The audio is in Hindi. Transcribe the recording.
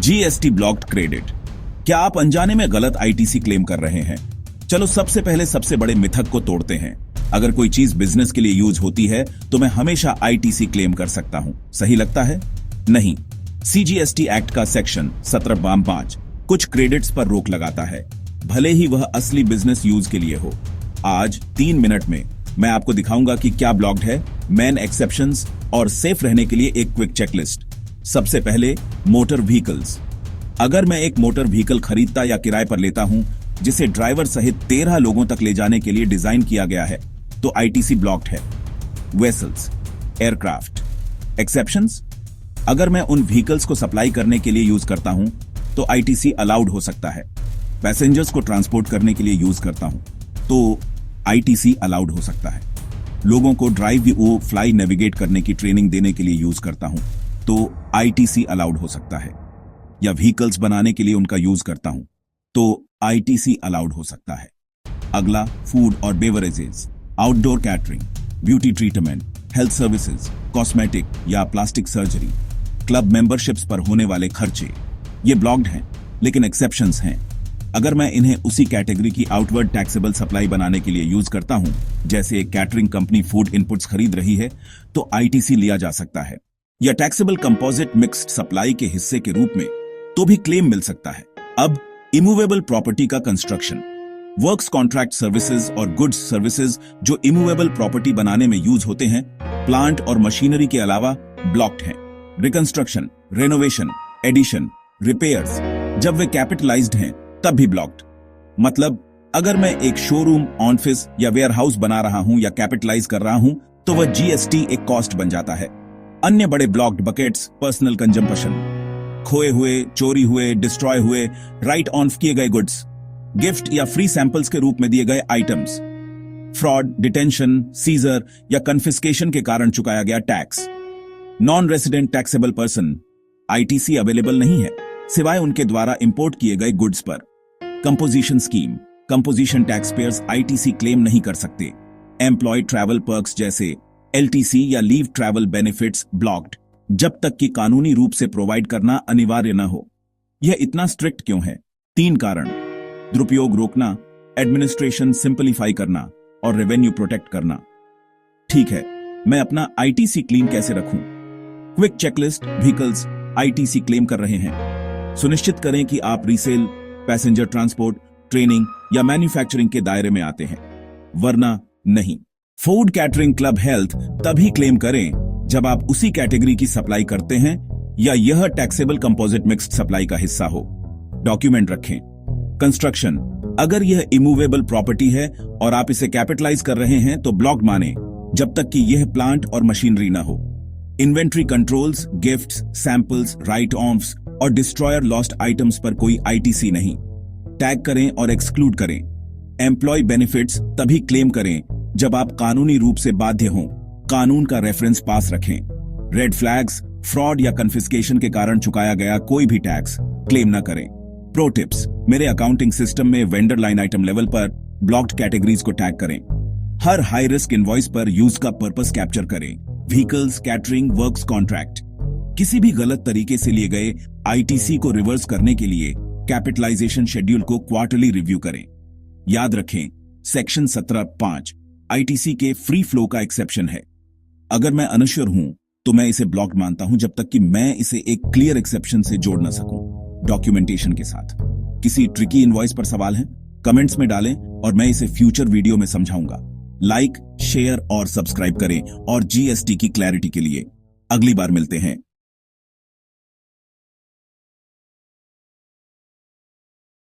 GST blocked credit. क्या आप अनजाने में गलत आईटीसी क्लेम कर रहे हैं? चलो सबसे पहले सबसे बड़े मिथक को तोड़ते हैं। अगर कोई चीज बिजनेस के लिए यूज होती है तो मैं हमेशा आईटीसी क्लेम कर सकता हूं। सही लगता है? नहीं। सीजीएसटी एक्ट का सेक्शन 17(5) कुछ क्रेडिट्स पर रोक लगाता है, भले ही वह असली बिजनेस यूज के लिए हो। आज 3 मिनट में मैं आपको दिखाऊंगा कि क्या ब्लॉक्ड है, मेन एक्सेप्शंस और सेफ रहने के लिए एक क्विक चेकलिस्ट। सबसे पहले मोटर व्हीकल्स। अगर मैं एक मोटर व्हीकल खरीदता या किराए पर लेता हूं जिसे ड्राइवर सहित 13 लोगों तक ले जाने के लिए डिजाइन किया गया है तो आईटीसी ब्लॉक्ड है। Vessels, aircraft. एक्सेप्शंस। अगर मैं उन व्हीकल्स को सप्लाई करने के लिए यूज करता हूं तो आईटीसी अलाउड हो सकता है। पैसेंजर्स को ट्रांसपोर्ट करने के लिए यूज करता हूं तो आईटीसी अलाउड हो सकता है। लोगों को ड्राइव वो फ्लाई नेविगेट करने की ट्रेनिंग देने के लिए यूज करता हूं तो आईटीसी अलाउड हो सकता है। या व्हीकल्स बनाने के लिए उनका यूज करता हूं तो आईटीसी अलाउड हो सकता है। अगला फूड और beverages, outdoor catering, beauty treatment, health services, cosmetic या प्लास्टिक सर्जरी, क्लब मेंबरशिप्स पर होने वाले खर्चे, ये ब्लॉक्ड हैं, लेकिन एक्सेप्शंस हैं। अगर मैं इन्हें उसी कैटेगरी की आउटवर्ड टैक्सेबल सप्लाई बनाने के लिए यूज करता हूं, जैसे एक कैटरिंग कंपनी फूड इनपुट्स खरीद रही है, तो आईटीसी लिया जा सकता है। या टैक्सेबल कंपोजिट मिक्स्ड सप्लाई के हिस्से के रूप में तो भी क्लेम मिल सकता है। अब इमूवेबल प्रॉपर्टी का कंस्ट्रक्शन, वर्क्स कॉन्ट्रैक्ट सर्विसेज और गुड्स सर्विसेज जो इमूवेबल प्रॉपर्टी बनाने में यूज होते हैं, प्लांट और मशीनरी के अलावा ब्लॉक्ड हैं। रिकंस्ट्रक्शन, रेनोवेशन, एडिशन, रिपेयर्स जब वे कैपिटलाइज्ड हैं तब भी ब्लॉक्ड। मतलब अगर मैं एक शोरूम, ऑफिस या वेयरहाउस बना रहा हूं या कैपिटलाइज कर रहा हूं तो वह जीएसटी एक कॉस्ट बन जाता है। अन्य बड़े ब्लॉक्ड बकेट्स, पर्सनल कंजम्पशन, खोए हुए, चोरी हुए, डिस्ट्रॉय हुए, राइट ऑन किए गए गुड्स, गिफ्ट या फ्री सैंपल्स के रूप में दिए गए आइटम्स, फ्रॉड, डिटेंशन, सीजर या कन्फिस्केशन के कारण चुकाया गया tax. Non resident taxable person, ITC available नहीं है सिवाय उनके द्वारा इंपोर्ट किए गए गुड्स पर। Composition scheme, composition tax payers ITC claim नहीं कर सकते। एम्प्लॉय ट्रैवल पर्क्स जैसे एलटीसी या लीव ट्रैवल बेनिफिट्स ब्लॉक्ड, जब तक कि कानूनी रूप से प्रोवाइड करना अनिवार्य न हो। यह इतना स्ट्रिक्ट क्यों है? 3 कारण: दुरुपयोग रोकना, एडमिनिस्ट्रेशन सिंपलीफाई करना और रेवेन्यू प्रोटेक्ट करना। ठीक है, मैं अपना आईटीसी क्लीन कैसे रखूं? Quick checklist. Vehicles ITC claim कर रहे हैं, सुनिश्चित करें कि आप रीसेल, पैसेंजर ट्रांसपोर्ट, ट्रेनिंग या मैन्युफैक्चरिंग के दायरे में आते हैं, वरना नहीं। फूड, कैटरिंग, क्लब, हेल्थ तभी क्लेम करें जब आप उसी कैटेगरी की सप्लाई करते हैं या यह टैक्सेबल कंपोजिट मिक्स्ड सप्लाई का हिस्सा हो। डॉक्यूमेंट रखें। कंस्ट्रक्शन, अगर यह इमूवेबल प्रॉपर्टी है और आप इसे कैपिटलाइज कर रहे हैं तो ब्लॉक्ड माने जब तक कि यह प्लांट और मशीनरी न हो। Inventory controls, gifts, samples, right offs और डिस्ट्रॉयर लॉस्ट आइटम्स पर कोई आईटीसी नहीं। टैग करें और एक्सक्लूड करें। एम्प्लॉय बेनिफिट्स तभी क्लेम करें जब आप कानूनी रूप से बाध्य हों। कानून का रेफरेंस पास रखें। रेड फ्लैग्स, फ्रॉड या कन्फिस्केशन के कारण चुकाया गया कोई भी टैक्स क्लेम न करें। प्रो टिप्स, मेरे अकाउंटिंग सिस्टम में वेंडर लाइन आइटम लेवल पर ब्लॉक्ड कैटेगरीज को टैग करें। हर हाई रिस्क इनवॉइस पर यूज का पर्पस कैप्चर करें। Vehicles, catering, works contract. किसी भी गलत तरीके से लिए गए आईटीसी को रिवर्स करने के लिए कैपिटलाइजेशन शेड्यूल को क्वार्टरली रिव्यू करें। याद रखें, सेक्शन 17(5) आईटीसी के फ्री फ्लो का एक्सेप्शन है। अगर मैं अनश्योर हूं तो मैं इसे ब्लॉक्ड मानता हूं जब तक कि मैं इसे एक क्लियर एक्सेप्शन से जोड़ न सकूं, डॉक्यूमेंटेशन के साथ। किसी ट्रिकी इनवॉइस पर सवाल है, कमेंट्स में डालें और मैं इसे फ्यूचर वीडियो में समझाऊंगा। लाइक, शेयर और सब्सक्राइब करें और जीएसटी की क्लैरिटी के लिए। अगली बार मिलते हैं।